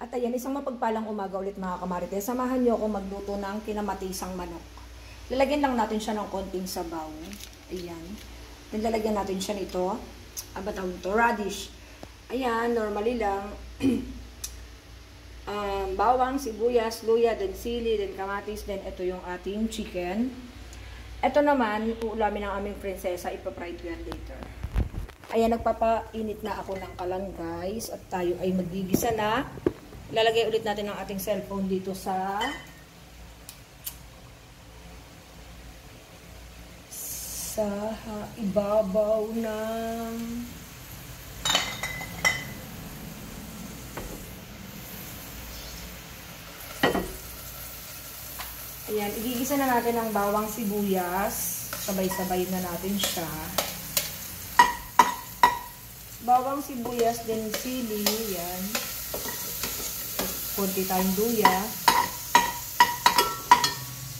At ayan, isang mapagpalang umaga ulit mga kamarites. Samahan niyo ako magluto ng kinamatisang manok. Lalagyan lang natin siya ng konting sabaw. Ayan. Then lalagyan natin siya nito. Radish. Ayan, normally lang. Bawang, sibuyas, luya, then sili, then kamatis, then ito yung ating chicken. Ito naman, uulamin ng aming prinsesa. Ipa-fry ko yan later. Ayan, nagpapainit na ako ng kalan guys. At tayo ay magigisa na. Lalagay ulit natin ang ating cellphone dito sa ibabaw ng ayan, igigisa na natin ang bawang sibuyas. Sabay-sabay na natin siya. Bawang sibuyas din sili, yan. Kunti tayong luya.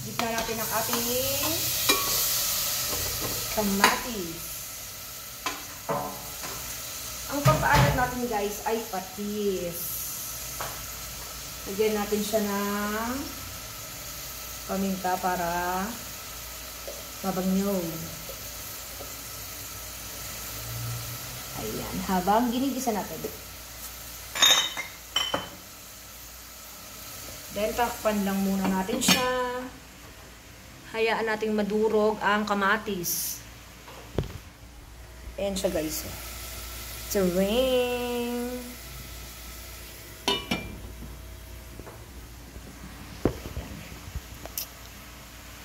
Gitna natin ang ating kamatis. Ang pagpaalat natin guys ay patis. Lagyan natin siya ng paminta para mabangyo. Ayan, habang ginigisa natin. Then, takpan lang muna natin siya. Hayaan nating madurog ang kamatis. Ayan siya guys. Taring!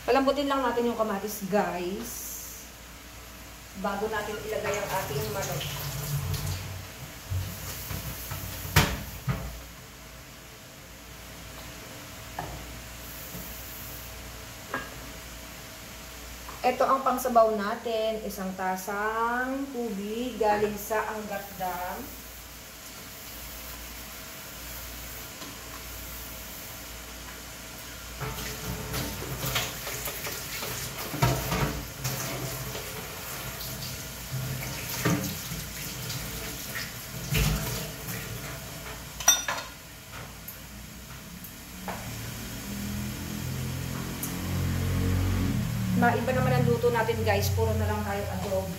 Palambutin lang natin yung kamatis guys. Bago natin ilagay ang ating manok. Ito ang pangsabaw natin, isang tasang tubig galing sa Angat Dam. Iba naman ang luto natin guys, puro na lang tayo adobo.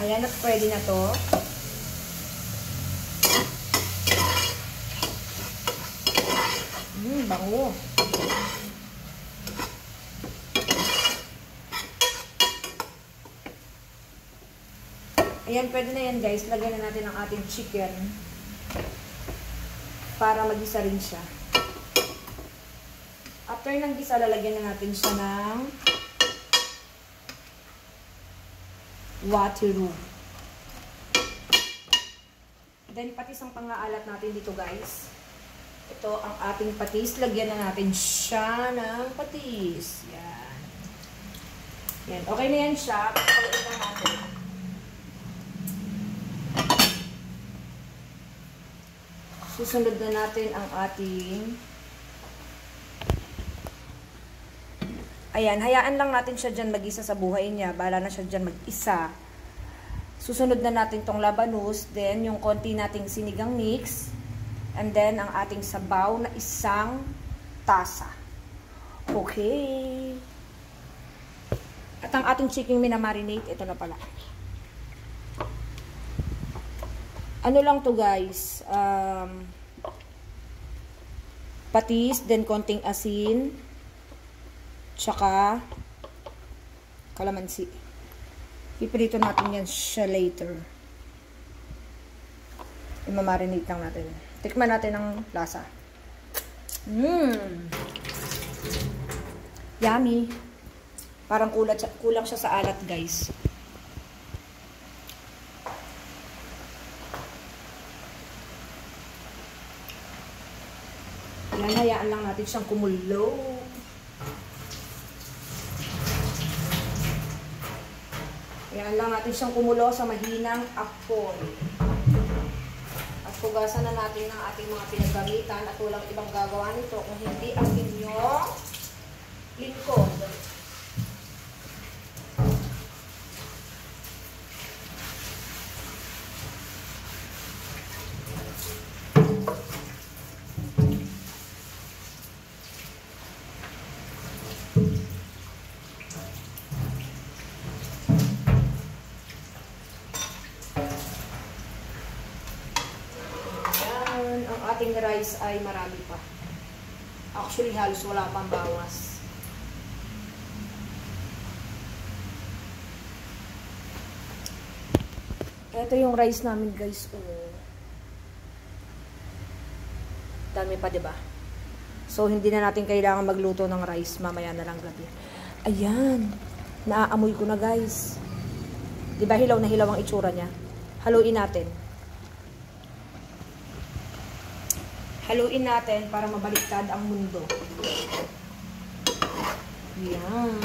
Ayan, at pwede na to. Bango. Ayan, pwede na yan guys. Lagyan na natin ang ating chicken para mag-isa rin siya. After ng gisa, lalagyan na natin siya ng wateru. Then, patis ang pang-aalat natin dito guys. Ito ang ating patis. Lagyan na natin siya ng patis. Yan. Yan. Okay na yan siya. Papaluin na natin. Susunod na natin ang ating ayan, hayaan lang natin siya dyan mag-isa sa buhay niya. Bahala na siya dyan mag-isa. Susunod na natin tong labanus. Then, yung konti nating sinigang mix. And then, ang ating sabaw na isang tasa. Okay. At ang ating chicken minamarinate, ito na pala. Ano lang to guys, patis, then konting asin, tsaka kalamansi. Piprito natin yan siya later. Imamarinate lang natin. Tikman natin ang lasa. Yummy. Parang kulang siya sa alat guys. Yan, hayaan lang natin siyang kumulo. Hayaan lang natin siyang kumulo sa mahinang apoy. At hugasan na natin ang ating mga pinagamitan at walang ibang gagawa nito kung hindi ang inyong aming rice ay marami pa. Actually, halos wala pang bawas. Ito yung rice namin, guys. Oh. Dami pa, diba? So, hindi na natin kailangan magluto ng rice. Mamaya na lang gabi. Ayan. Naaamoy ko na, guys. Diba, hilaw na hilaw ang itsura niya? Haluin natin. Haluin natin para mabaliktad ang mundo. Ayan.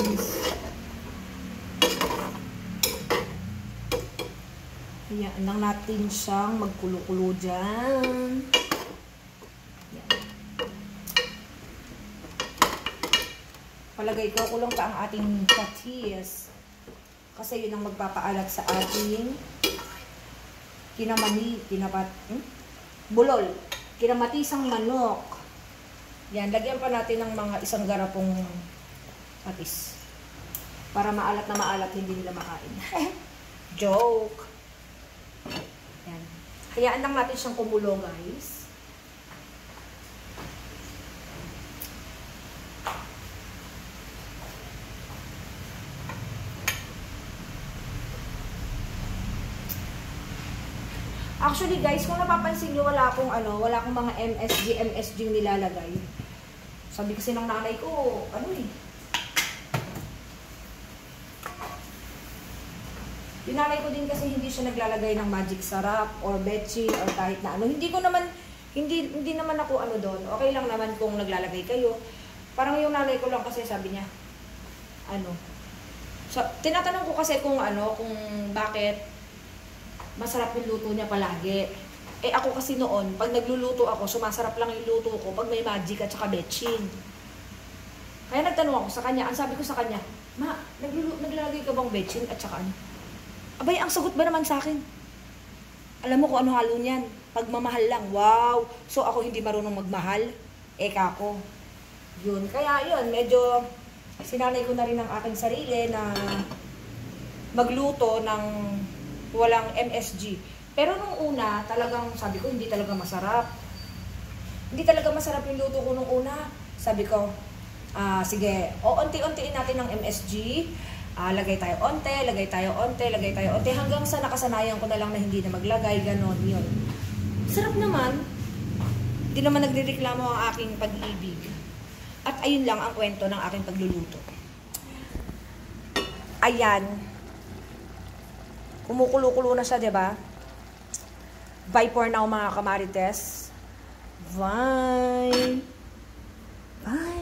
Ayan lang natin siyang magkulo-kulo dyan. Palagay ko, kulang pa ang ating patis. Kasi yun ang magpapaalat sa ating bulol. Kinamatisang manok. Yan, lagyan pa natin ng mga isang garapong patis. Para maalat na maalat, hindi nila makain. Joke! Yan. Hayaan lang natin siyang kumulo, guys. Actually, guys, kung napapansin niyo, wala akong mga MSG nilalagay. Sabi kasi ng nanay ko, yung nanay ko din kasi hindi siya naglalagay ng magic sarap or betchin or kahit na ano. Hindi naman ako doon. Okay lang naman kung naglalagay kayo. Parang yung nanay ko lang kasi sabi niya, So, tinatanong ko kasi kung bakit masarap yung luto niya palagi. Eh ako kasi noon, pag nagluluto ako, sumasarap lang yung luto ko pag may magic at saka betchin. Kaya nagtanong ako sa kanya, ang sabi ko sa kanya, Ma, naglalagay ka bang betchin at saka ano? Abay, ang sagot ba naman sa akin? Alam mo kung ano halo niyan? Pagmamahal lang. Wow! So ako hindi marunong magmahal? Kako. Yun. Kaya yun, medyo sinanay ko na rin ang aking sarili na magluto ng walang MSG. Pero nung una, talagang sabi ko, hindi talaga masarap. Hindi talaga masarap yung luto ko nung una. Sabi ko, sige, unti-untiin natin ng MSG. Lagay tayo onte, lagay tayo onte, lagay tayo onte. Hanggang sa nakasanayan ko na lang na hindi na maglagay, ganon, yun. Sarap naman. Hindi naman nagrereklamo ang aking pag-ibig. At ayun lang ang kwento ng aking pagluluto. Ayan. Kumukulo-kulo na siya, diba? Bye for now, mga kamarites. Bye! Bye!